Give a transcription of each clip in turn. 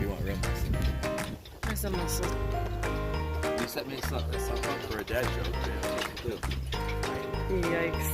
You want real muscle. There's a muscle. You set me something up for a dad joke, man. Yikes.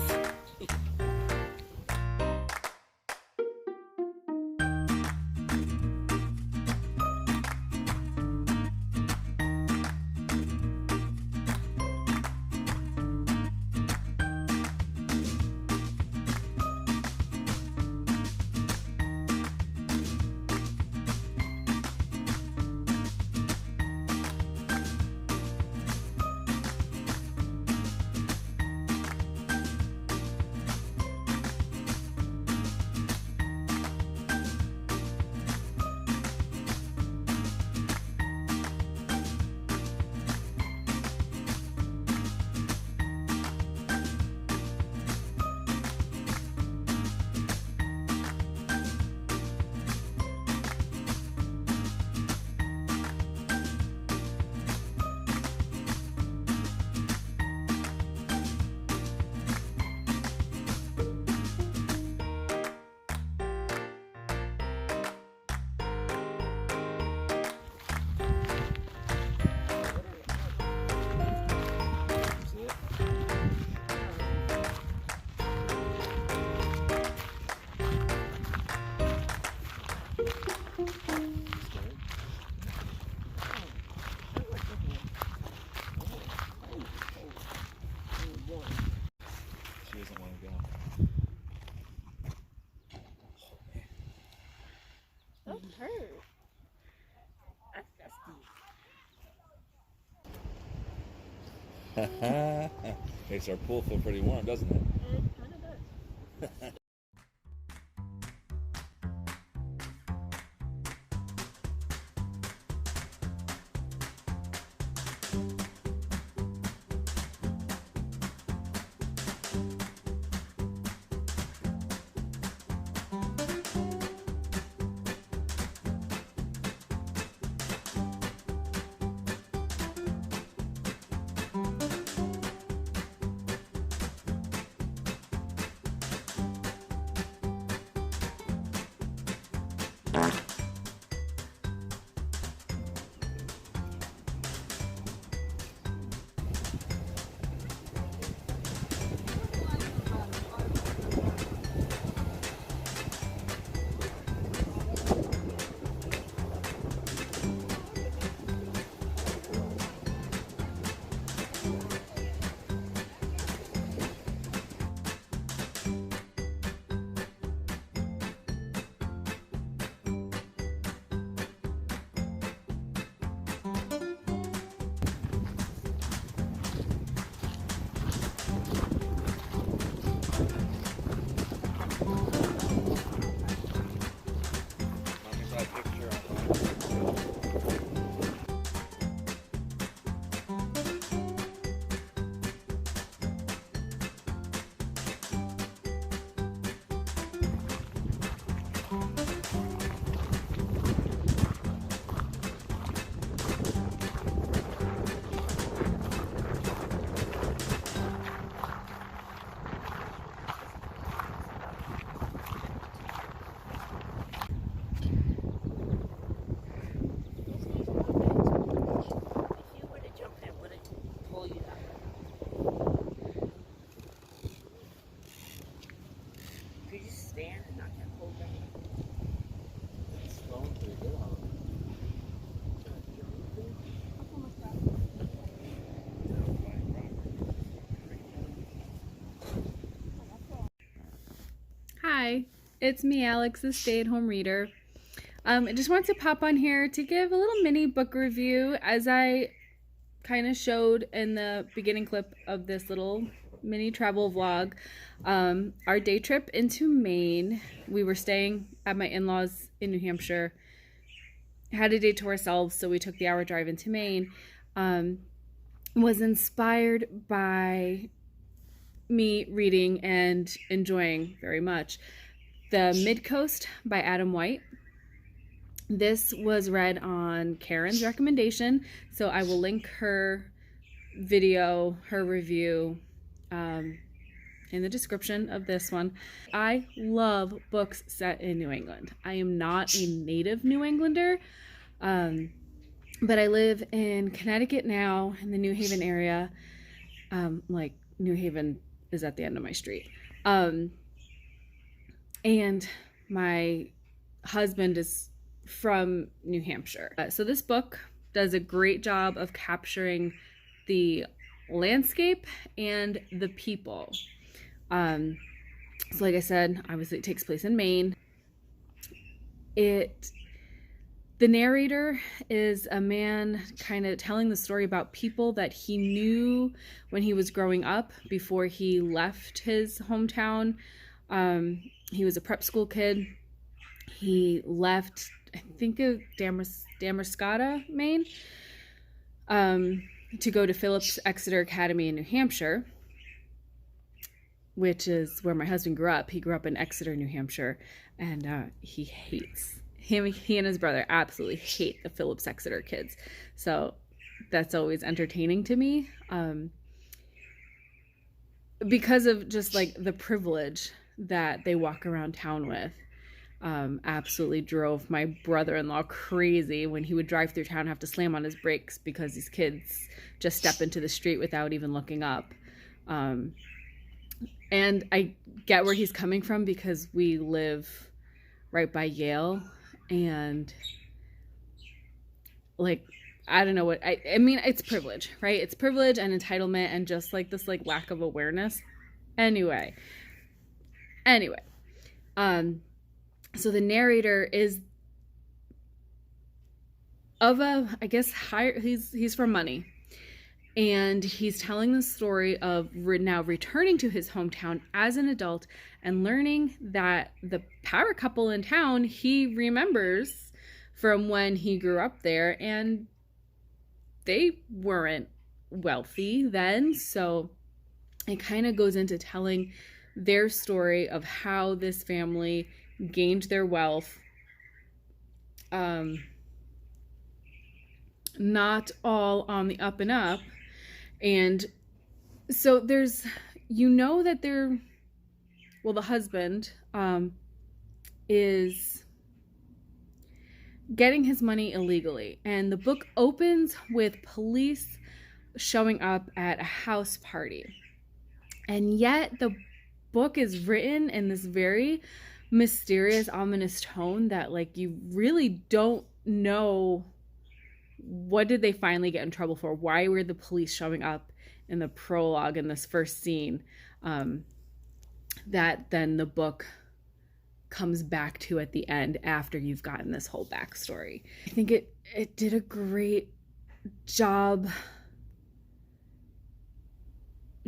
She doesn't want to go. That hurt. Makes our pool feel pretty warm, doesn't it? It kind of does. Hi, it's me, Alex, the stay-at-home reader. I just wanted to pop on here to give a little mini book review, as I kind of showed in the beginning clip of this little mini travel vlog. Our day trip into Maine. We were staying at my in-laws in New Hampshire. Had a day to ourselves, so we took the hour drive into Maine. Was inspired by me reading and enjoying very much the Midcoast by Adam White. This was read on Karen's recommendation, so I will link her video, her review in the description of this one. I love books set in New England. I am not a native New Englander, but I live in Connecticut now, in the New Haven area. Like, New Haven is at the end of my street. And my husband is from New Hampshire. So this book does a great job of capturing the landscape and the people. So like I said, obviously it takes place in Maine. The narrator is a man kind of telling the story about people that he knew when he was growing up before he left his hometown. He was a prep school kid. He left, I think, of Damascotta, Maine, to go to Phillips Exeter Academy in New Hampshire, which is where my husband grew up. He grew up in Exeter, New Hampshire, and he and his brother absolutely hate the Phillips Exeter kids. So that's always entertaining to me, because of just like the privilege that they walk around town with. Absolutely drove my brother-in-law crazy when he would drive through town and have to slam on his brakes because these kids just step into the street without even looking up. And I get where he's coming from, because we live right by Yale, and like, I don't know what I mean, it's privilege, right? It's privilege and entitlement and just like this like lack of awareness. Anyway, so the narrator is of a, I guess, higher, he's from money, and he's telling the story of now returning to his hometown as an adult and learning that the power couple in town he remembers from when he grew up there, and they weren't wealthy then. So it kind of goes into telling their story of how this family gained their wealth, not all on the up and up. And so there's, that the husband is getting his money illegally, and the book opens with police showing up at a house party, and yet the book is written in this very mysterious, ominous tone that like you really don't know, what did they finally get in trouble for? Why were the police showing up in the prologue in this first scene, that then the book comes back to at the end after you've gotten this whole backstory. I think it did a great job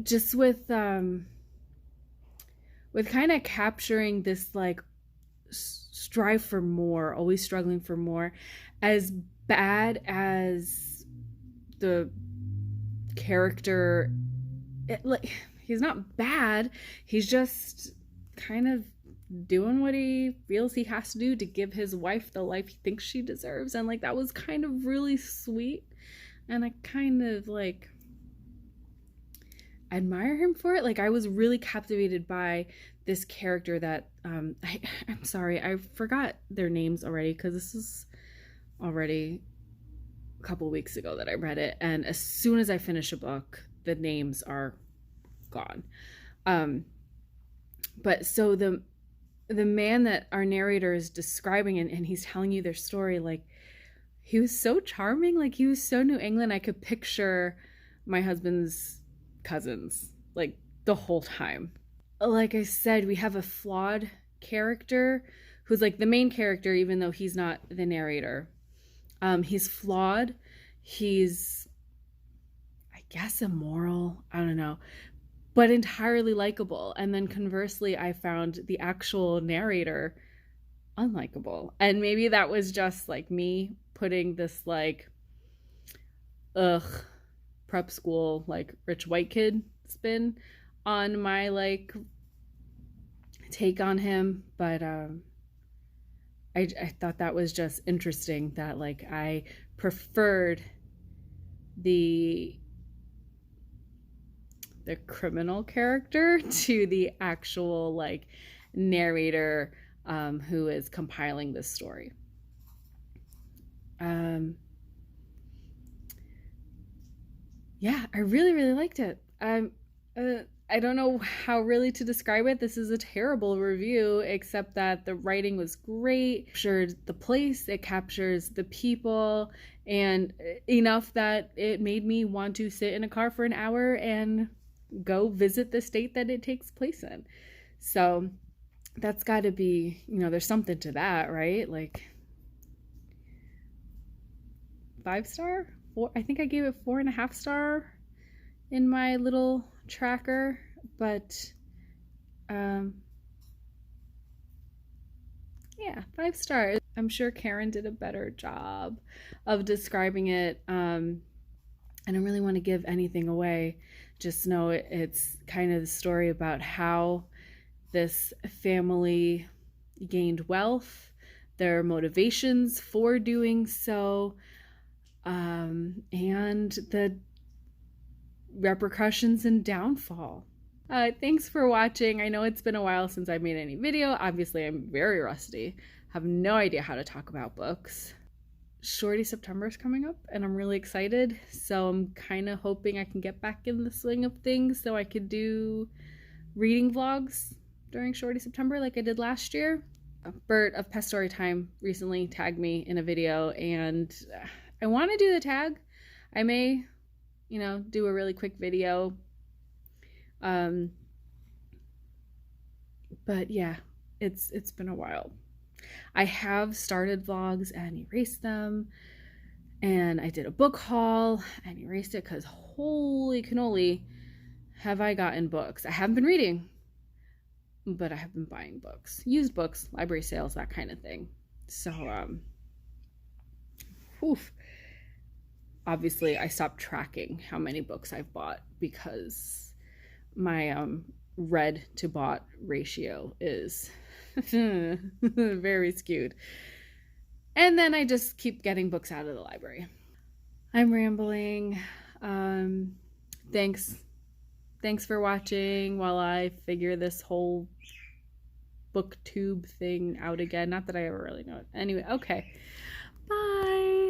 just with kind of capturing this like strive for more, always struggling for more. As bad as the character, he's not bad, he's just kind of doing what he feels he has to do to give his wife the life he thinks she deserves, and like that was kind of really sweet, and I kind of like admire him for it. Like, I was really captivated by this character that I'm sorry, I forgot their names already, because this is already a couple weeks ago that I read it, and as soon as I finish a book, the names are gone. But so the man that our narrator is describing, and he's telling you their story, like, he was so charming, like he was so New England. I could picture my husband's cousins like the whole time. Like I said, we have a flawed character who's like the main character, even though he's not the narrator. He's flawed. He's, I guess, immoral. I don't know, but entirely likable. And then conversely, I found the actual narrator unlikable. And maybe that was just like me putting this like, prep school, like rich white kid spin on my like take on him. But I thought that was just interesting that like I preferred the the criminal character to the actual like narrator who is compiling this story. Yeah, I really, really liked it. I don't know how really to describe it. This is a terrible review, except that the writing was great. It captures the place, it captures the people, and enough that it made me want to sit in a car for an hour and go visit the state that it takes place in. So that's got to be, there's something to that, right? Like 5-star? I think I gave it 4.5 star in my little tracker, but yeah, 5 stars. I'm sure Karen did a better job of describing it. I don't really want to give anything away. Just know it's kind of the story about how this family gained wealth, their motivations for doing so, and the repercussions and downfall. Thanks for watching. I know it's been a while since I made any video. Obviously, I'm very rusty. Have no idea how to talk about books. Shorty September is coming up and I'm really excited. So I'm kind of hoping I can get back in the swing of things so I could do reading vlogs during Shorty September like I did last year. Bert of Pest Story Time recently tagged me in a video and I want to do the tag. I may, do a really quick video. But yeah, it's been a while. I have started vlogs and erased them, and I did a book haul and erased it because holy cannoli have I gotten books. I haven't been reading, but I have been buying books, used books, library sales, that kind of thing. So obviously I stopped tracking how many books I've bought because my read to bought ratio is very skewed. And then I just keep getting books out of the library. I'm rambling. Thanks for watching while I figure this whole booktube thing out again. Not that I ever really know it. Anyway, okay. Bye.